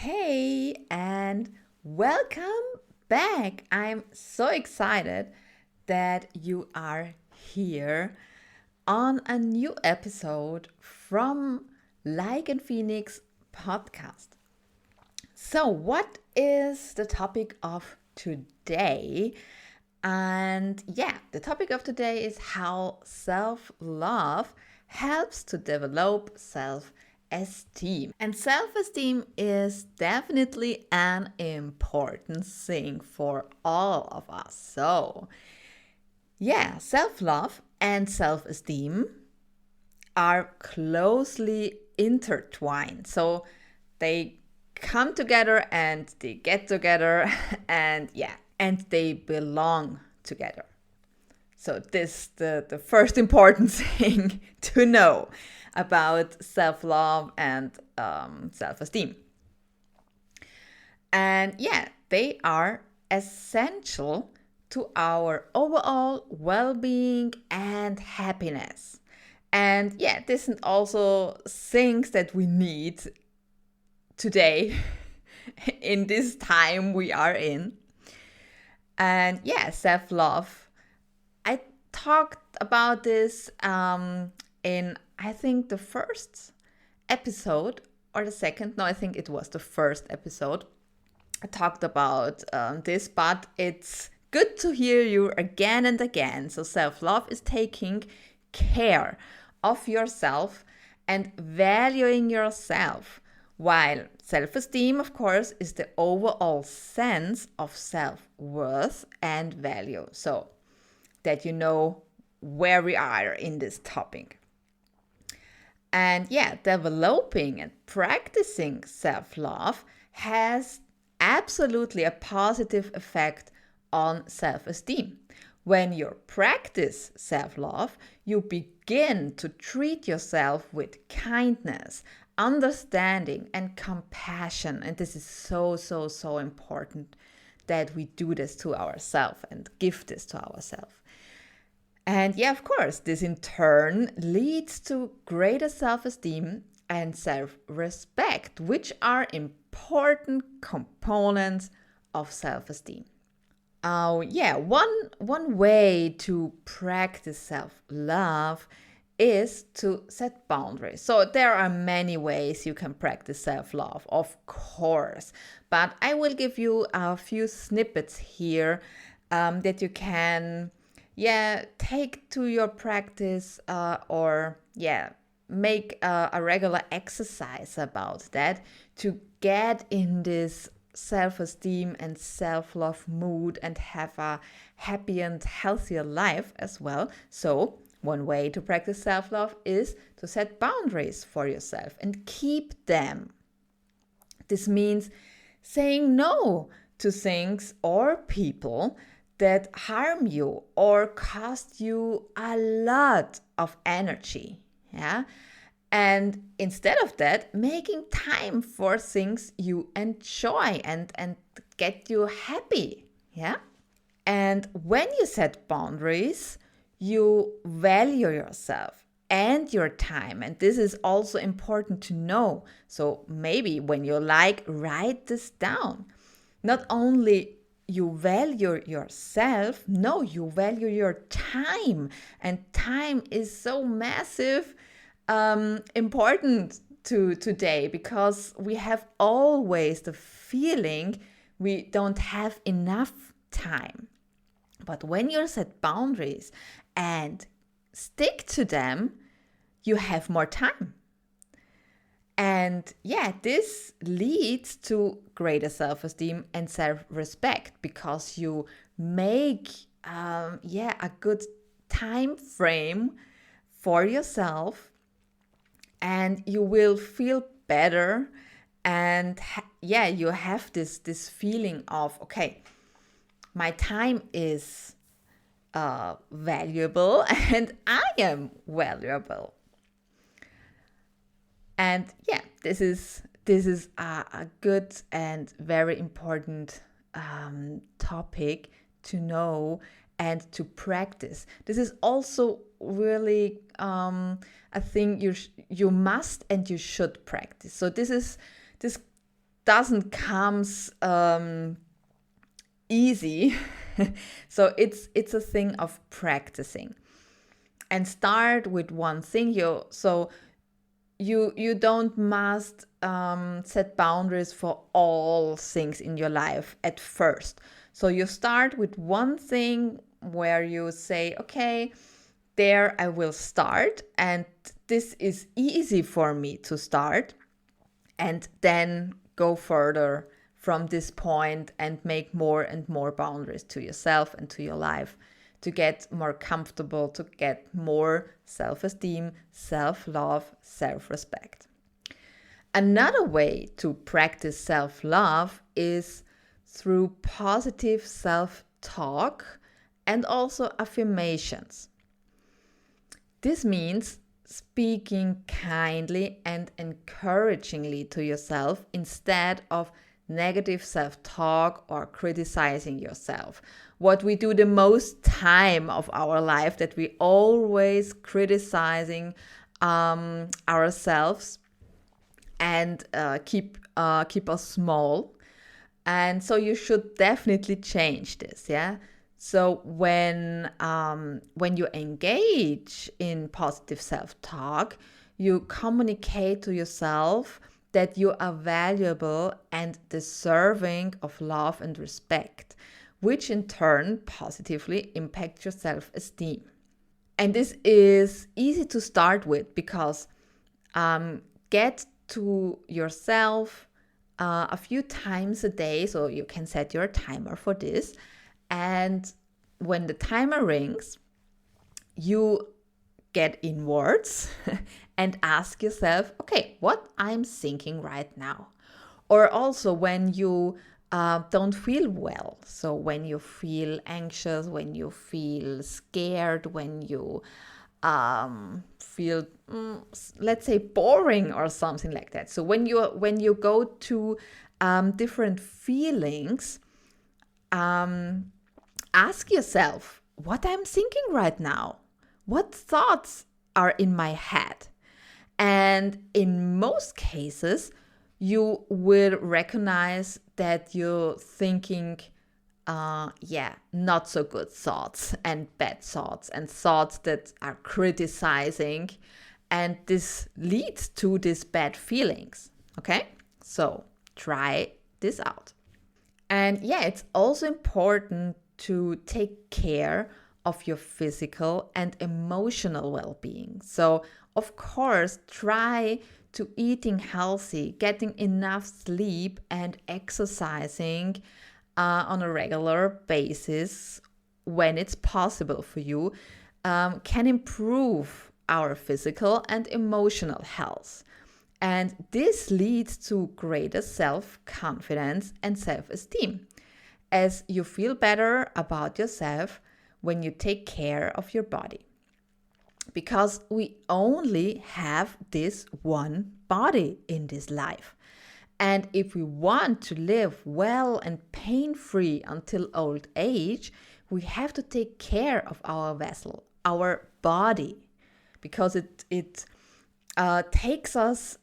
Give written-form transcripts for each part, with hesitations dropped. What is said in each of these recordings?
Hey, and welcome back. I'm so excited that you are here on a new episode from Like and Phoenix podcast. So, what is the topic of today? And the topic of today is how self-love helps to develop self-esteem. And self-esteem is definitely an important thing for all of us. So, self-love and self-esteem are closely intertwined. So, they come together and they get together and they belong together. So this the first important thing to know about self-love and self-esteem. And they are essential to our overall well-being and happiness. And this is also things that we need today in this time we are in. And self-love. I talked about this in, I think, the first episode or the second. No, I think it was the first episode. I talked about this, but it's good to hear you again and again. So self-love is taking care of yourself and valuing yourself. While self-esteem, of course, is the overall sense of self-worth and value. So that you know where we are in this topic. And developing and practicing self-love has absolutely a positive effect on self-esteem. When you practice self-love, you begin to treat yourself with kindness, understanding and compassion. And this is so important that we do this to ourselves and give this to ourselves. And of course, this in turn leads to greater self-esteem and self-respect, which are important components of self-esteem. One way to practice self-love is to set boundaries. So there are many ways you can practice self-love, of course, but I will give you a few snippets here that you can take to your practice or make a regular exercise about that to get in this self-esteem and self-love mood and have a happy and healthier life as well. So one way to practice self-love is to set boundaries for yourself and keep them. This means saying no to things or people that harm you or cost you a lot of energy. And instead of that, making time for things you enjoy and get you happy. And when you set boundaries, you value yourself and your time. And this is also important to know. So maybe when you write this down. Not only you value yourself, no, you value your time. And time is so massive, important to today, because we have always the feeling we don't have enough time. But when you set boundaries and stick to them, you have more time. And this leads to greater self-esteem and self-respect, because you make a good time frame for yourself, and you will feel better. And you have this feeling of, okay, my time is valuable and I am valuable. And this is a good and very important topic to know and to practice. This is also really a thing you must and you should practice. So this doesn't comes easy. So it's a thing of practicing. And start with one thing. You don't must set boundaries for all things in your life at first. So you start with one thing where you say, okay, there I will start, and this is easy for me to start, and then go further from this point and make more and more boundaries to yourself and to your life, to get more comfortable, to get more self-esteem, self-love, self-respect. Another way to practice self-love is through positive self-talk and also affirmations. This means speaking kindly and encouragingly to yourself instead of negative self-talk or criticizing yourself. What we do the most time of our life, that we always criticizing ourselves and keep us small. And so you should definitely change this, yeah? So when you engage in positive self-talk, you communicate to yourself that you are valuable and deserving of love and respect, which in turn positively impacts your self-esteem. And this is easy to start with because get to yourself a few times a day, so you can set your timer for this. And when the timer rings, you get inwards and ask yourself, okay, what I'm thinking right now. Or also when you don't feel well. So when you feel anxious, when you feel scared, when you feel, let's say, boring or something like that. So when you go to different feelings, ask yourself what I'm thinking right now. What thoughts are in my head? And in most cases, you will recognize that you're thinking, not so good thoughts and bad thoughts and thoughts that are criticizing. And this leads to these bad feelings. Okay? So try this out. And it's also important to take care of your physical and emotional well-being. So, of course, try to eating healthy, getting enough sleep, and exercising on a regular basis when it's possible for you can improve our physical and emotional health. And this leads to greater self-confidence and self-esteem, as you feel better about yourself when you take care of your body. Because we only have this one body in this life. And if we want to live well and pain-free until old age, we have to take care of our vessel, our body, because it takes us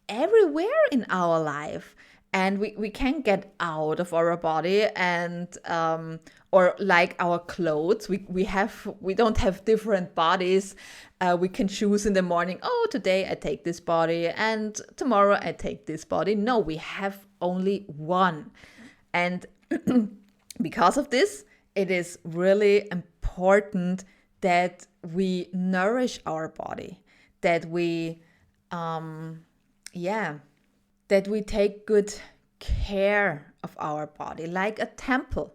everywhere in our life, and we can't get out of our body, and or like our clothes, we don't have different bodies. We can choose in the morning, oh, today I take this body and tomorrow I take this body. No, we have only one. And because of this, it is really important that we nourish our body, that we that we take good care of our body, like a temple.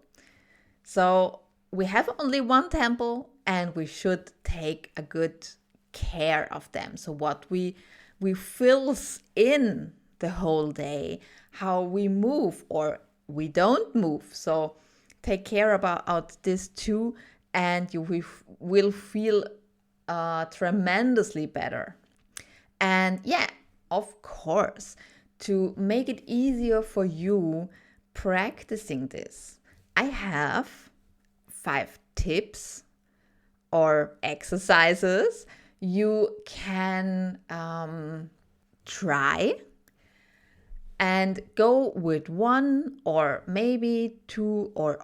So we have only one temple, and we should take a good care of them. So what we fills in the whole day, how we move or we don't move. So take care about this too, and you will feel tremendously better. And of course, to make it easier for you practicing this, I have 5 tips or exercises you can try. and go with one or maybe two or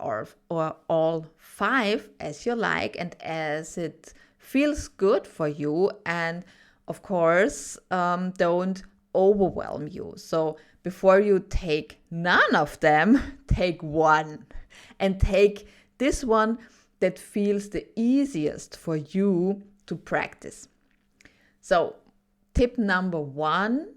all five as you like and as it feels good for you. And of course, don't overwhelm you. So before you take none of them, take one, and take this one that feels the easiest for you to practice. So tip number one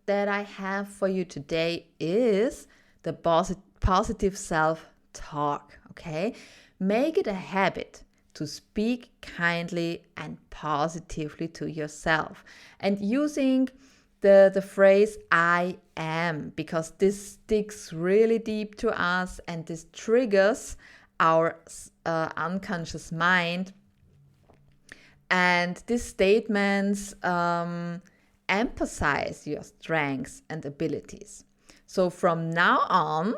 that I have for you today is the positive self-talk, okay? Make it a habit to speak kindly and positively to yourself, and using the phrase I am, because this sticks really deep to us and this triggers our unconscious mind. And these statements emphasize your strengths and abilities. So from now on,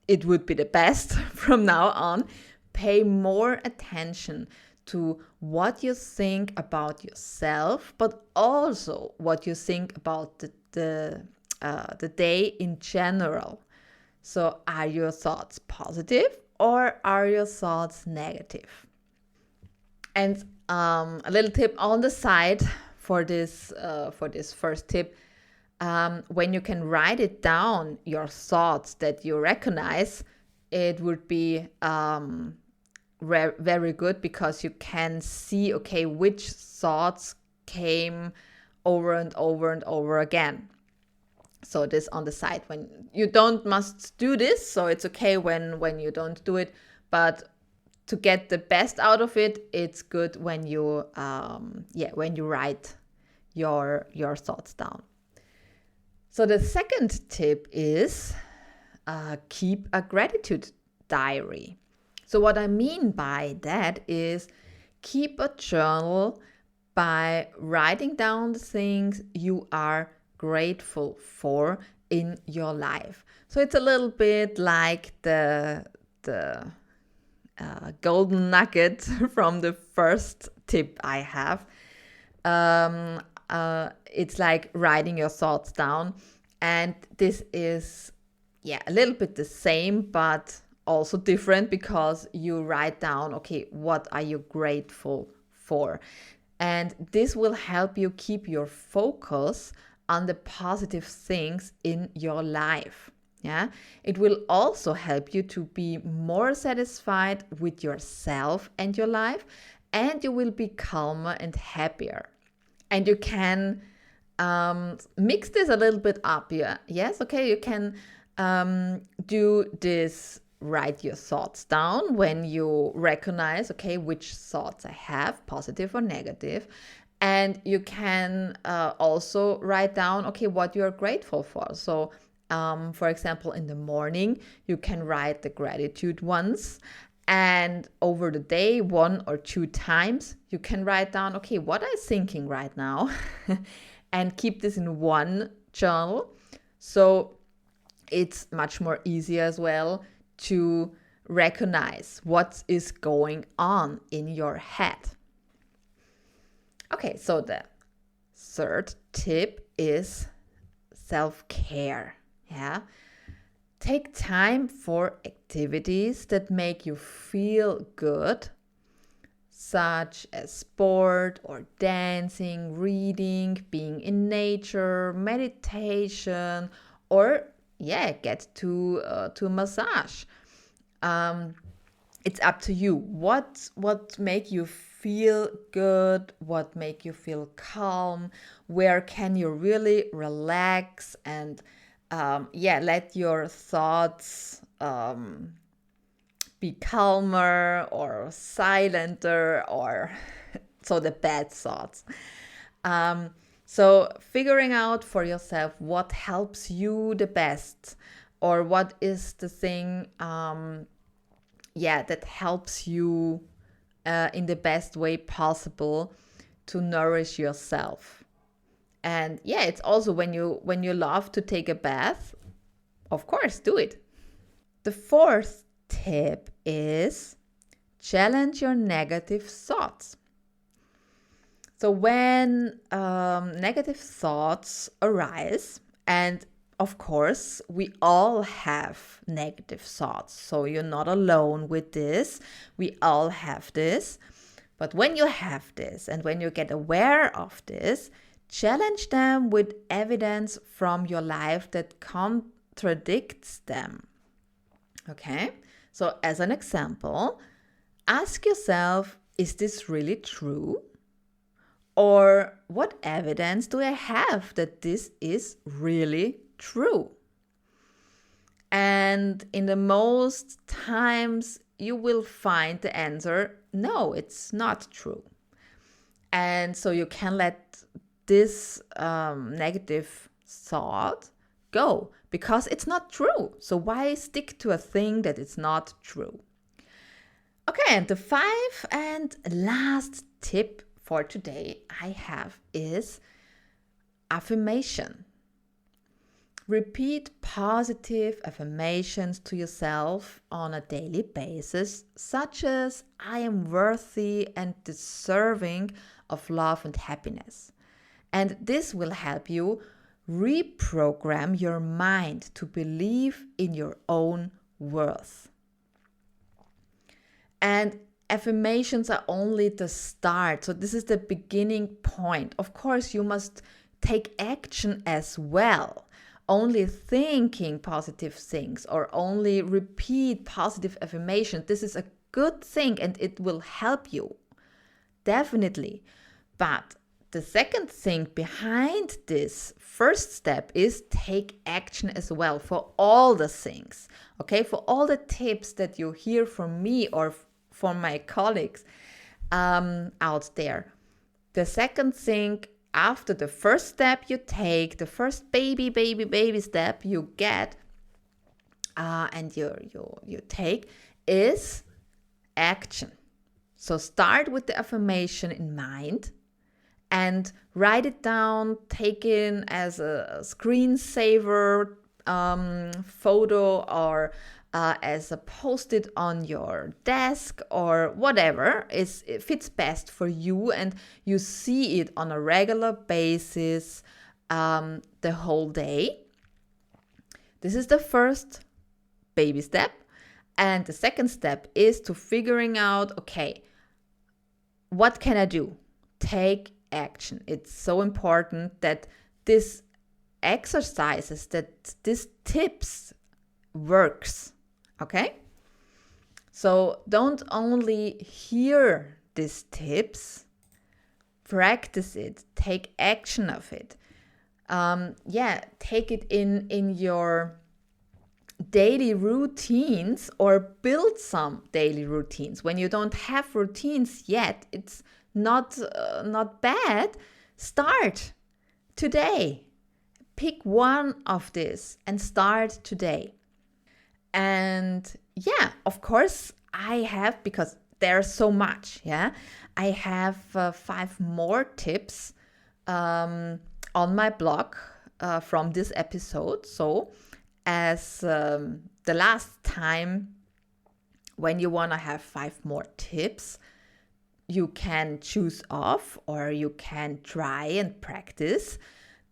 it would be the best from now on, pay more attention to what you think about yourself, but also what you think about the day in general. So are your thoughts positive or are your thoughts negative? And a little tip on the side for this first tip, when you can write it down, your thoughts that you recognize, it would be very good, because you can see, okay, which thoughts came over and over and over again. So this on the side, when you don't must do this, so it's okay when you don't do it, but to get the best out of it, it's good when you when you write your thoughts down. So the second tip is keep a gratitude diary. So what I mean by that is keep a journal by writing down the things you are grateful for in your life. So it's a little bit like the golden nugget from the first tip I have. It's like writing your thoughts down, and this is a little bit the same, but also different, because you write down, okay, what are you grateful for? And this will help you keep your focus on the positive things in your life. Yeah, it will also help you to be more satisfied with yourself and your life, and you will be calmer and happier. And you can mix this a little bit up. Yeah, yes, okay, you can do this. Write your thoughts down when you recognize, okay, which thoughts I have, positive or negative. And you can also write down, okay, what you are grateful for. So for example, in the morning, you can write the gratitude ones. And over the day, 1 or 2 times, you can write down, okay, what I'm thinking right now, and keep this in one journal. So it's much more easier as well to recognize what is going on in your head. Okay, so the third tip is self-care. Yeah. Take time for activities that make you feel good, such as sport or dancing, reading, being in nature, meditation, or get to massage. It's up to you. What make you feel good? What make you feel calm? Where can you really relax and let your thoughts be calmer or silenter, or so the bad thoughts. So figuring out for yourself what helps you the best, or what is the thing that helps you in the best way possible to nourish yourself. And it's also when you love to take a bath, of course, do it. The fourth tip is challenge your negative thoughts. So when negative thoughts arise, and of course, we all have negative thoughts. So you're not alone with this. We all have this. But when you have this and when you get aware of this, challenge them with evidence from your life that contradicts them. Okay? So as an example, ask yourself, is this really true? Or what evidence do I have that this is really true? And in the most times, you will find the answer, no, it's not true. And so you can let this negative thought go because it's not true. So why stick to a thing that is not true? Okay, and the 5th and last tip for today I have is affirmation. Repeat positive affirmations to yourself on a daily basis, such as I am worthy and deserving of love and happiness. And this will help you reprogram your mind to believe in your own worth. And affirmations are only the start. So this is the beginning point. Of course, you must take action as well. Only thinking positive things or only repeat positive affirmations, this is a good thing and it will help you. Definitely. But the second thing behind this first step is take action as well for all the things. Okay, for all the tips that you hear from me or from my colleagues out there. The second thing, after the first step you take, the first baby step you get and you take is action. So start with the affirmation in mind and write it down, take it as a screensaver photo or as a post-it on your desk or whatever it fits best for you, and you see it on a regular basis the whole day. This is the first baby step. And the second step is to figuring out, okay, what can I do? Take action. It's so important that this exercises, that this tips works. Okay? So don't only hear these tips, practice it, take action of it. Take it in your daily routines or build some daily routines. When you don't have routines yet, it's not bad. Start today. Pick one of this and start today. And of course, I have, because there's so much, I have 5 more tips on my blog from this episode. So as the last time, when you want to have 5 more tips, you can choose off or you can try and practice,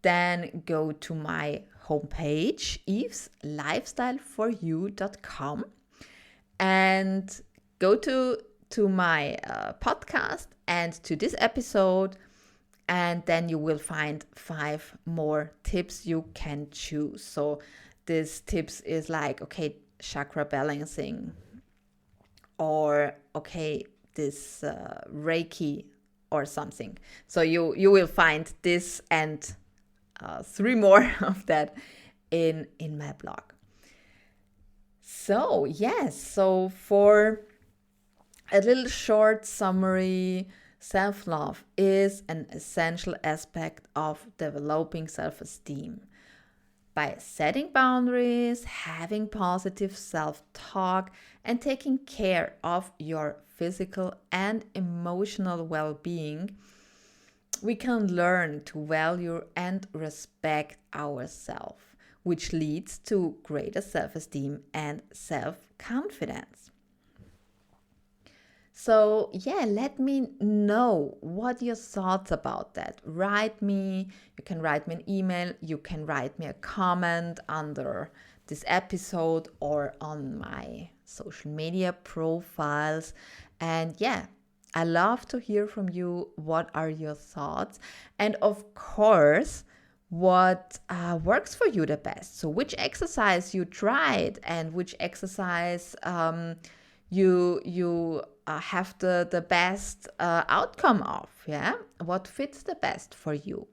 then go to my homepage, eveslifestyleforyou.com, and go to my podcast and to this episode, and then you will find 5 more tips you can choose. So this tips is like, okay, chakra balancing, or okay, this Reiki or something. So you will find this and 3 more of that in my blog. So so for a little short summary, self-love is an essential aspect of developing self-esteem. By setting boundaries, having positive self-talk, and taking care of your physical and emotional well-being, we can learn to value and respect ourselves, which leads to greater self-esteem and self-confidence. So, yeah, let me know what your thoughts about that. Write me, you can write me an email, you can write me a comment under this episode or on my social media profiles. And yeah, I love to hear from you. What are your thoughts? And of course, what works for you the best. So, which exercise you tried and which exercise you have the best outcome of, yeah, what fits the best for you.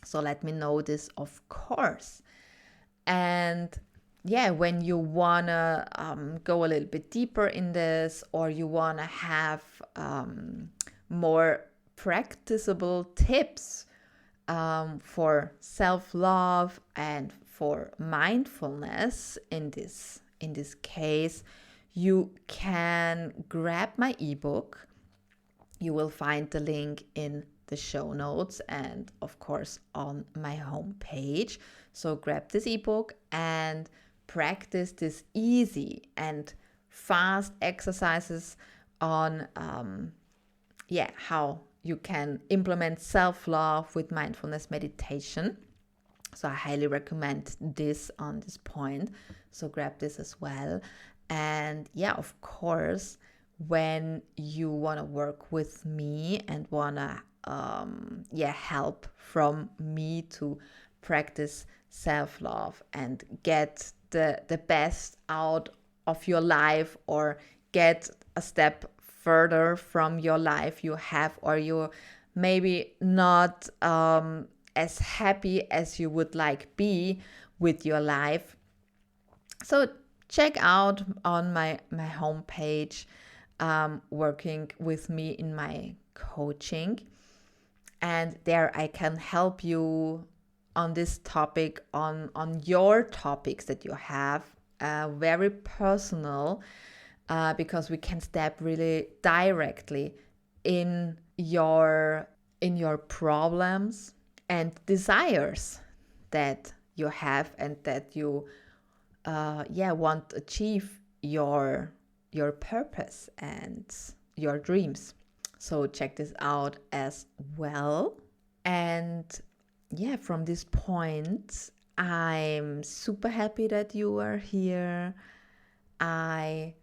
So let me know this, of course. And yeah, when you wanna go a little bit deeper in this, or you wanna have more practicable tips for self-love and for mindfulness in this case, you can grab my ebook. You will find the link in the show notes and of course on my homepage. So grab this ebook and practice this easy and fast exercises on how you can implement self-love with mindfulness meditation. So I highly recommend this on this point. So grab this as well. And yeah, of course, when you want to work with me and want to help from me to practice self-love and get the best out of your life, or get a step further from your life you have, or you're maybe not as happy as you would like be with your life. So check out on my homepage, working with me in my coaching, and there I can help you on this topic, on your topics that you have, very personal, because we can step really directly in your problems and desires that you have and that you want to achieve your purpose and your dreams. So check this out as well. And yeah, from this point, I'm super happy that you are here. I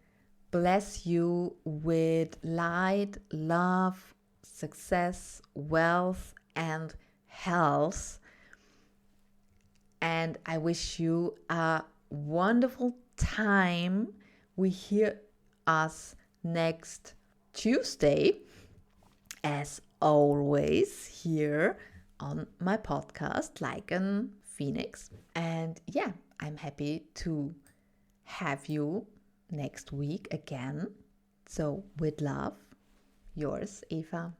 bless you with light, love, success, wealth, and health. And I wish you a wonderful time. We hear us next Tuesday, as always, here on my podcast, Like a Phoenix. And yeah, I'm happy to have you next week again. So with love, yours, Eva.